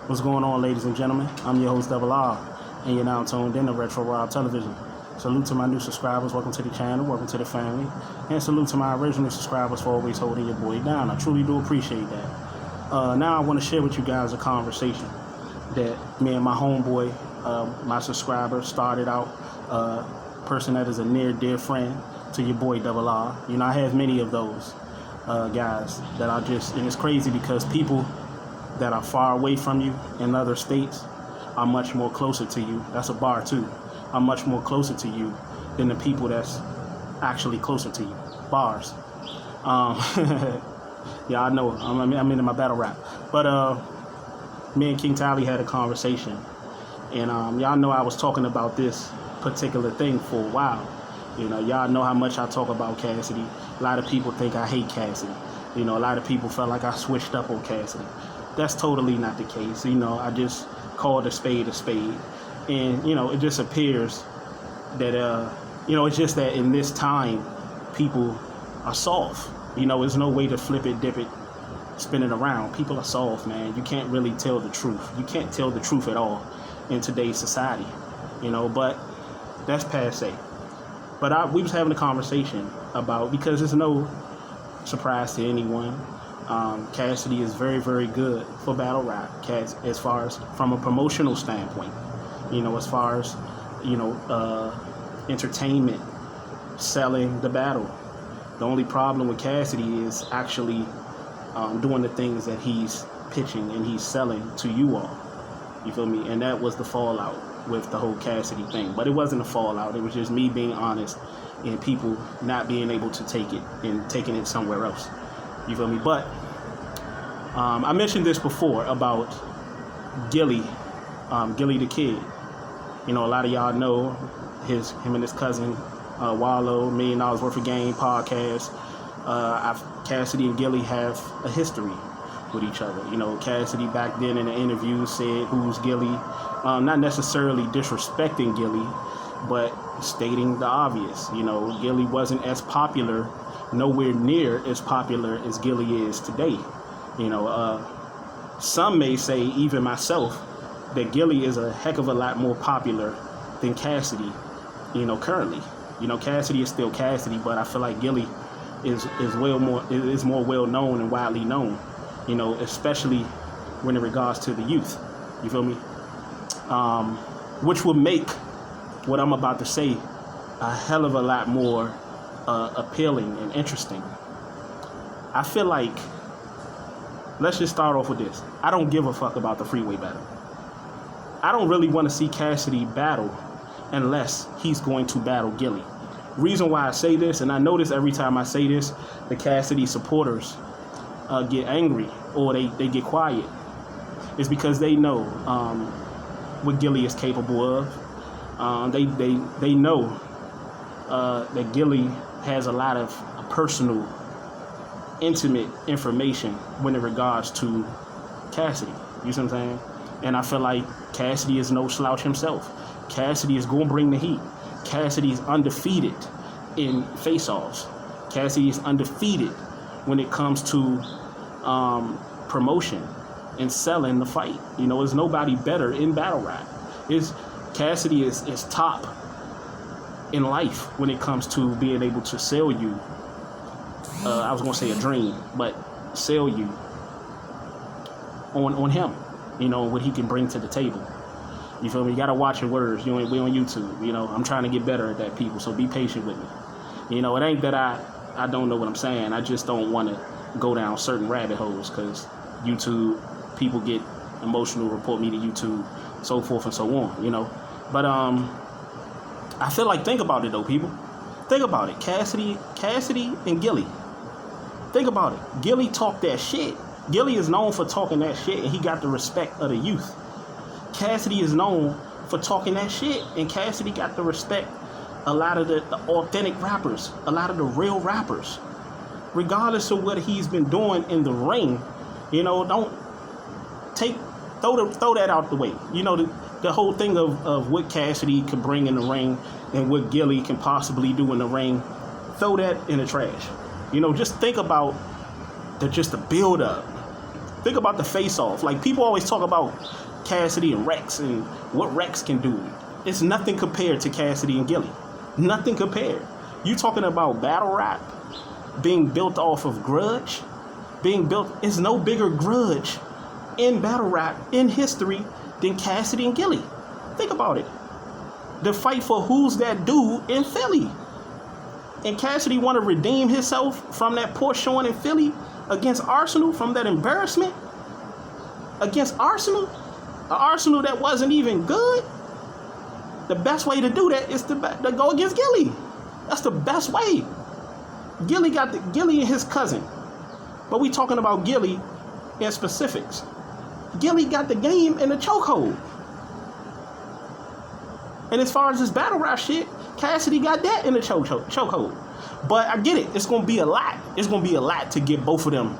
What's going on, ladies and gentlemen? I'm your host, Double R, and you're now tuned in to Retro Raw Television. Salute to my new subscribers. Welcome to the channel. Welcome to the family. And salute to my original subscribers for always holding your boy down. I truly do appreciate that. Now I want to share with you guys a conversation that me and my homeboy, my subscriber, started out. Person that is a near dear friend to your boy Double R. You know, I have many of those guys that are just, and it's crazy because people that are far away from you in other states are much more closer to you. That's a bar too. Are much more closer to you than the people that's actually closer to you. Bars. Yeah, I know. I'm into my battle rap. But me and King Tally had a conversation, and y'all know I was talking about this particular thing for a while. You know, y'all know how much I talk about Cassidy. A lot of people think I hate Cassidy. You know, a lot of people felt like I switched up on Cassidy. That's totally not the case. You know, I just called a spade a spade. And, you know, it just appears that, you know, it's just that in this time, people are soft. You know, there's no way to flip it, dip it, spin it around. People are soft, man. You can't really tell the truth. You can't tell the truth at all in today's society. You know, but that's passe. But we was having a conversation about, because it's no surprise to anyone, Cassidy is very, very good for battle rap, as far as from a promotional standpoint. You know, as far as, you know, entertainment, selling the battle. The only problem with Cassidy is actually doing the things that he's pitching and he's selling to you all. You feel me? And that was the fallout with the whole Cassidy thing. But it wasn't a fallout. It was just me being honest and people not being able to take it and taking it somewhere else. You feel me? But I mentioned this before about Gillie, Gillie the Kid. You know, a lot of y'all know him and his cousin Wallow, $1 Million Worth of Game podcast. Cassidy and Gillie have a history with each other. You know, Cassidy back then in the interview said, "Who's Gillie?" Not necessarily disrespecting Gillie, but stating the obvious. You know, Gillie wasn't as popular, nowhere near as popular as Gillie is today. You know, some may say, even myself, that Gillie is a heck of a lot more popular than Cassidy, you know, currently. You know, Cassidy is still Cassidy, but I feel like Gillie is more well known and widely known, you know, especially when in regards to the youth. You feel me? Which would make what I'm about to say a hell of a lot more appealing and interesting. I feel like, let's just start off with this. I don't give a fuck about the freeway battle. I don't really want to see Cassidy battle unless he's going to battle Gillie. Reason why I say this, and I notice every time I say this, the Cassidy supporters get angry or they get quiet, is because they know what Gillie is capable of. They know that Gillie has a lot of personal, intimate information when in regards to Cassidy. You see what I'm saying? And I feel like Cassidy is no slouch himself. Cassidy is going to bring the heat. Cassidy is undefeated in face-offs. Cassidy is undefeated when it comes to promotion and selling the fight. You know, there's nobody better in battle rap. Cassidy is top in life when it comes to being able to sell you. I was going to say a dream, but sell you on him. You know, what he can bring to the table. You feel me? You gotta watch your words. We on YouTube. You know, I'm trying to get better at that, people. So be patient with me. You know, it ain't that I don't know what I'm saying. I just don't want to go down certain rabbit holes because YouTube, people get emotional, report me to YouTube, so forth and so on. You know, but I feel like, think about it though, people. Think about it. Cassidy and Gillie. Think about it. Gillie talked that shit. Gillie is known for talking that shit, and he got the respect of the youth. Cassidy is known for talking that shit, and Cassidy got the respect a lot of the authentic rappers, a lot of the real rappers. Regardless of what he's been doing in the ring, you know, don't throw that out the way. You know, the whole thing of what Cassidy can bring in the ring and what Gillie can possibly do in the ring, throw that in the trash. You know, just think about just the build up Think about the face-off. Like, people always talk about Cassidy and Rex and what Rex can do. It's nothing compared to Cassidy and Gillie. Nothing compared. You talking about battle rap being built off of grudge? It's no bigger grudge in battle rap in history than Cassidy and Gillie. Think about it. The fight for who's that dude in Philly. And Cassidy want to redeem himself from that poor showing in Philly against Arsenal, from that embarrassment against Arsenal. An Arsenal that wasn't even good. The best way to do that is to go against Gillie. That's the best way. Gillie and his cousin. But we talking about Gillie in specifics. Gillie got the game in the chokehold. And as far as this battle rap shit, Cassidy got that in the chokehold. But I get it. It's going to be a lot. It's going to be a lot to get both of them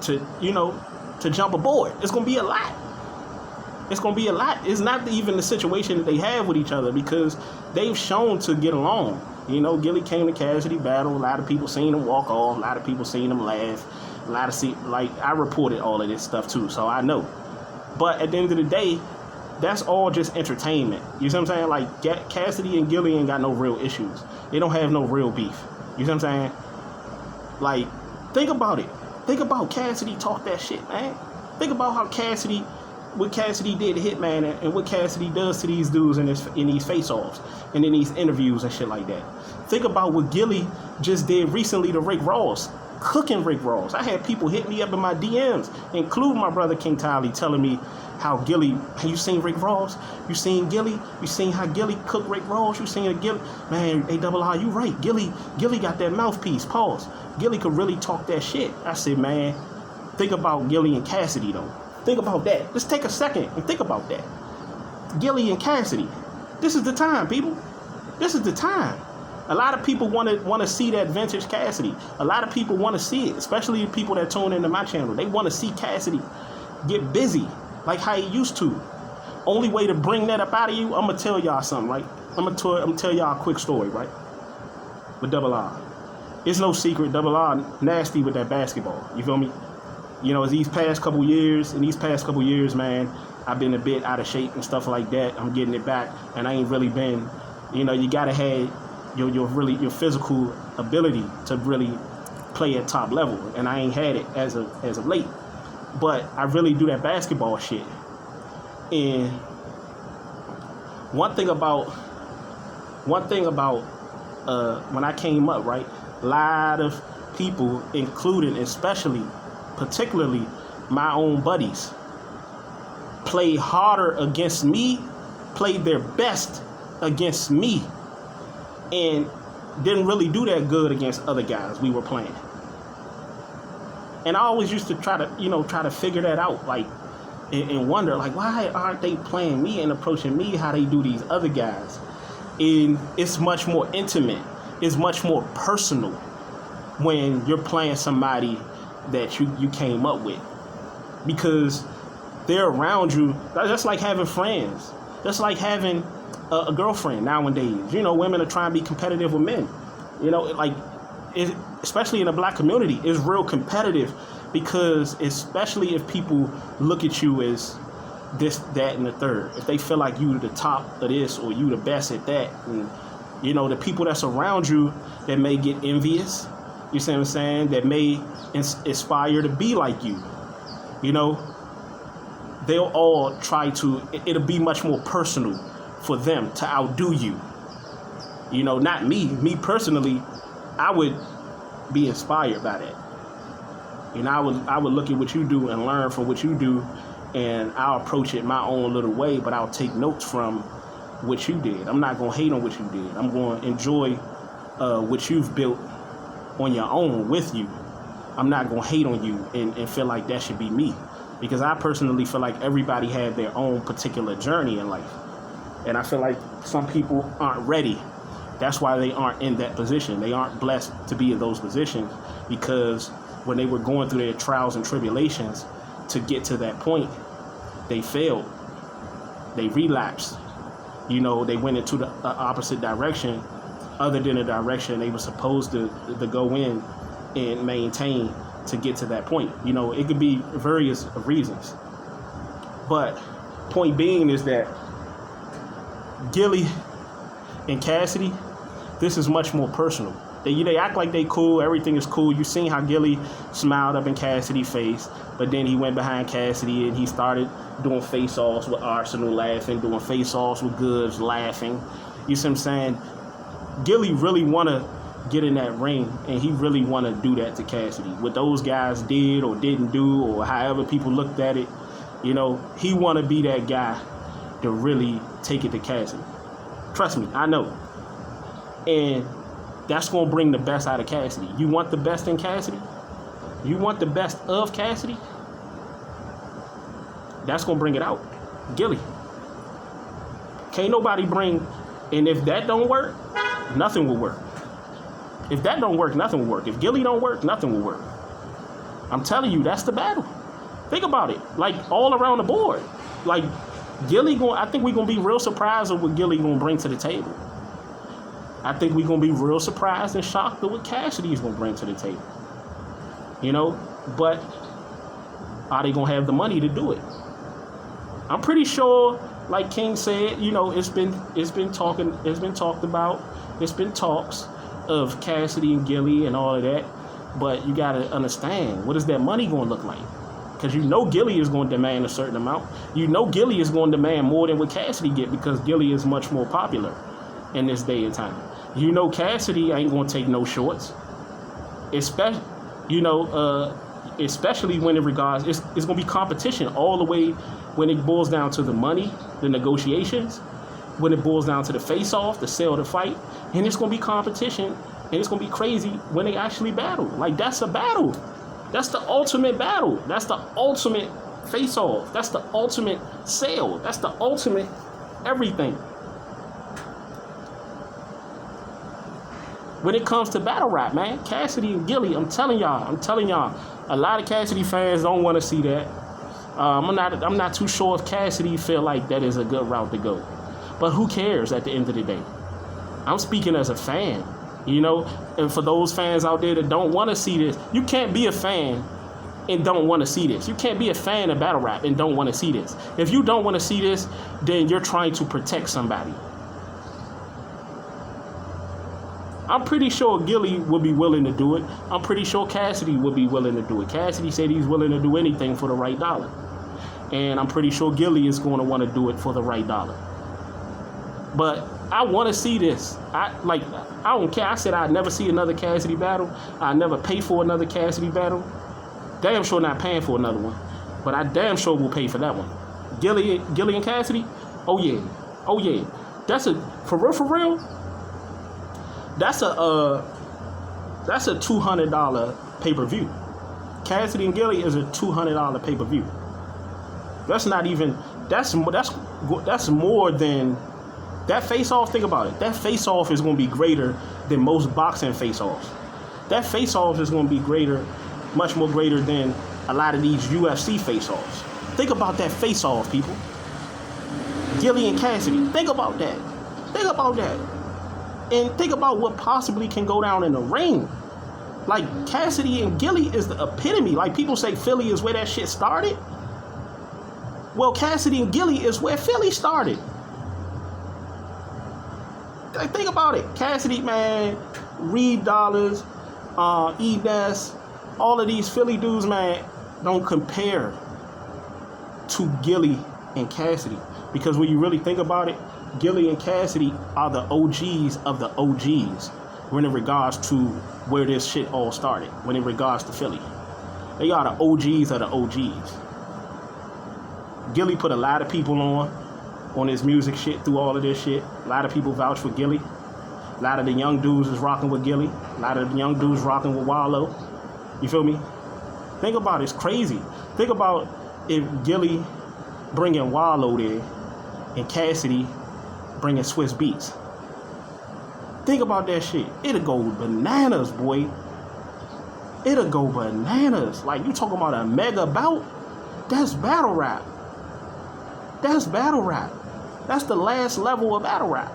to jump aboard. It's going to be a lot. It's going to be a lot. It's not even the situation that they have with each other, because they've shown to get along. Gillie came to Cassidy battle. A lot of people seen him walk off. A lot of people seen him laugh. I reported all of this stuff too, so I know. But at the end of the day, that's all just entertainment. You see what I'm saying? Like, Cassidy and Gillie ain't got no real issues. They don't have no real beef. You see what I'm saying? Like, think about it. Think about Cassidy talk that shit, man. Think about how what Cassidy did to Hitman and what Cassidy does to these dudes in these face-offs and in these interviews and shit like that. Think about what Gillie just did recently to Rick Ross, cooking Rick Ross. I had people hit me up in my DMs, including my brother King Tally, telling me how Gillie, you seen Rick Ross? You seen Gillie? You seen how Gillie cooked Rick Ross? You seen Gillie? Man, A-double-R, you right. Gillie got that mouthpiece. Pause. Gillie could really talk that shit. I said, man, think about Gillie and Cassidy, though. Think about that. Just take a second and think about that. Gillie and Cassidy. This is the time, people. This is the time. A lot of people want to see that vintage Cassidy. A lot of people want to see it, especially people that tune into my channel. They want to see Cassidy get busy like how he used to. Only way to bring that up out of you, I'm going to tell y'all something, right? I'm going to tell y'all a quick story, right? With Double R. It's no secret, Double R nasty with that basketball. You feel me? These past couple years, man, I've been a bit out of shape and stuff like that. I'm getting it back, and I ain't really been, you got to have your physical ability to really play at top level, and I ain't had it as of late. But I really do that basketball shit. And one thing about when I came up, right, a lot of people, including particularly my own buddies, played harder against me, played their best against me, and didn't really do that good against other guys we were playing. And I always used to try to figure that out, like, and wonder, like, why aren't they playing me and approaching me how they do these other guys? And it's much more intimate. It's much more personal when you're playing somebody that you came up with, because they're around you. That's like having friends. That's like having a girlfriend nowadays. Women are trying to be competitive with men. Especially in the black community, it's real competitive, because especially if people look at you as this, that, and the third. If they feel like you the top of this or you the best at that, and the people that's around you that may get envious, you see what I'm saying, that may aspire to be like you, they'll all try to, it'll be much more personal for them to outdo you. Not me. Me personally, I would be inspired by that. I would look at what you do and learn from what you do, and I'll approach it my own little way, but I'll take notes from what you did. I'm not going to hate on what you did. I'm going to enjoy what you've built on your own with you. I'm not going to hate on you and feel like that should be me, because I personally feel like everybody had their own particular journey in life. And I feel like some people aren't ready. That's why they aren't in that position. They aren't blessed to be in those positions, because when they were going through their trials and tribulations to get to that point, they failed. They relapsed. They went into the opposite direction, other than the direction they were supposed to go in and maintain to get to that point. You know, it could be various reasons. But point being is that Gillie and Cassidy, this is much more personal. They act like they cool, everything is cool. You seen how Gillie smiled up in Cassidy's face, but then he went behind Cassidy and he started doing face-offs with Arsenal laughing, doing face-offs with Goods laughing. You see what I'm saying? Gillie really want to get in that ring, and he really want to do that to Cassidy. What those guys did or didn't do, or however people looked at it, you know, he want to be that guy to really take it to Cassidy. Trust me, I know. And that's going to bring the best out of Cassidy. You want the best in Cassidy? You want the best of Cassidy? That's going to bring it out. Gillie. Can't nobody bring... And if that don't work, nothing will work. If that don't work, nothing will work. If Gillie don't work, nothing will work. I'm telling you, that's the battle. Think about it. Like, all around the board. Like, Gillie I think we're going to be real surprised at what Gillie going to bring to the table. I think we're going to be real surprised and shocked at what Cassidy is going to bring to the table. You know? But are they going to have the money to do it? I'm pretty sure, like King said, you know, it's been talked about. It's been talks of Cassidy and Gillie and all of that. But you got to understand, what is that money going to look like? Because you know Gillie is going to demand a certain amount. You know Gillie is going to demand more than what Cassidy get, because Gillie is much more popular in this day and time. You know Cassidy ain't going to take no shorts. Especially, you know, especially when it regards, it's going to be competition all the way when it boils down to the money, the negotiations, when it boils down to the face-off, the sell, the fight, and it's going to be competition, and it's going to be crazy when they actually battle. Like, that's a battle. That's the ultimate battle. That's the ultimate face-off. That's the ultimate sale. That's the ultimate everything. When it comes to battle rap, man, Cassidy and Gillie, I'm telling y'all, a lot of Cassidy fans don't want to see that. I'm not too sure if Cassidy feel like that is a good route to go. But who cares at the end of the day? I'm speaking as a fan, you know, and for those fans out there that don't want to see this, you can't be a fan and don't want to see this. You can't be a fan of battle rap and don't want to see this. If you don't want to see this, then you're trying to protect somebody. I'm pretty sure Gillie would be willing to do it. I'm pretty sure Cassidy would be willing to do it. Cassidy said he's willing to do anything for the right dollar. And I'm pretty sure Gillie is going to want to do it for the right dollar. But I want to see this. I don't care. I said I'd never see another Cassidy battle. I'd never pay for another Cassidy battle. Damn sure not paying for another one. But I damn sure will pay for that one. Gillie and Cassidy? Oh yeah. That's for real. That's a $200 pay-per-view. Cassidy and Gillie is a $200 pay-per-view. That's not even. That's more than that face-off. Think about it. That face-off is going to be greater than most boxing face-offs. That face-off is going to be greater, much more greater than a lot of these UFC face-offs. Think about that face-off, people. Gillie and Cassidy. Think about that. And think about what possibly can go down in the ring. Like, Cassidy and Gillie is the epitome. Like, people say Philly is where that shit started. Well, Cassidy and Gillie is where Philly started. Like, think about it. Cassidy, man, Reed Dollars, E-Ness, all of these Philly dudes, man, don't compare to Gillie and Cassidy. Because when you really think about it, Gillie and Cassidy are the OGs of the OGs when in regards to where this shit all started, when in regards to Philly. They are the OGs of the OGs. Gillie put a lot of people on his music shit through all of this shit. A lot of people vouch for Gillie. A lot of the young dudes is rocking with Gillie. A lot of the young dudes rocking with Wallow. You feel me? Think about it. It's crazy. Think about if Gillie bringing Wallow there and Cassidy bringing Swiss Beats. Think about that shit. It'll go bananas, boy. It'll go bananas. Like, you talking about a mega bout? That's battle rap. That's battle rap. That's the last level of battle rap.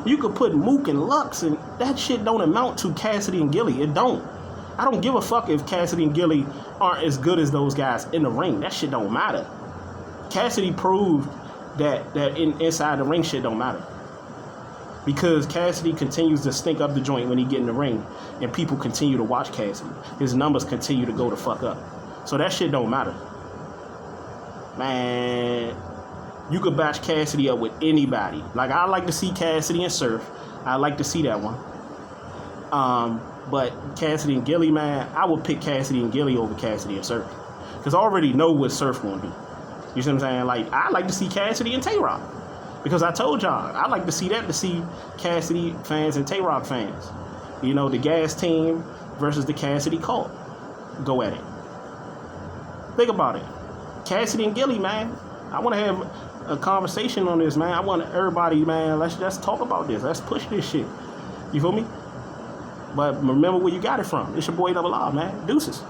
You could put Mook and Lux, and that shit don't amount to Cassidy and Gillie. It don't. I don't give a fuck if Cassidy and Gillie aren't as good as those guys in the ring. That shit don't matter. Cassidy proved that inside the ring shit don't matter. Because Cassidy continues to stink up the joint when he get in the ring, and people continue to watch Cassidy. His numbers continue to go the fuck up. So that shit don't matter. Man, you could batch Cassidy up with anybody. Like, I like to see Cassidy and Surf. I like to see that one. But Cassidy and Gillie, man, I would pick Cassidy and Gillie over Cassidy and Surf. Because I already know what Surf gonna do. You see what I'm saying? Like, I like to see Cassidy and Tay-Rock. Because I told y'all, I like to see that, to see Cassidy fans and Tay-Rock fans. You know, the Gas team versus the Cassidy cult. Go at it. Think about it. Cassidy and Gillie, man. I want to have a conversation on this, man. I want everybody, man, let's talk about this. Let's push this shit. You feel me? But remember where you got it from. It's your boy Double R, man. Deuces.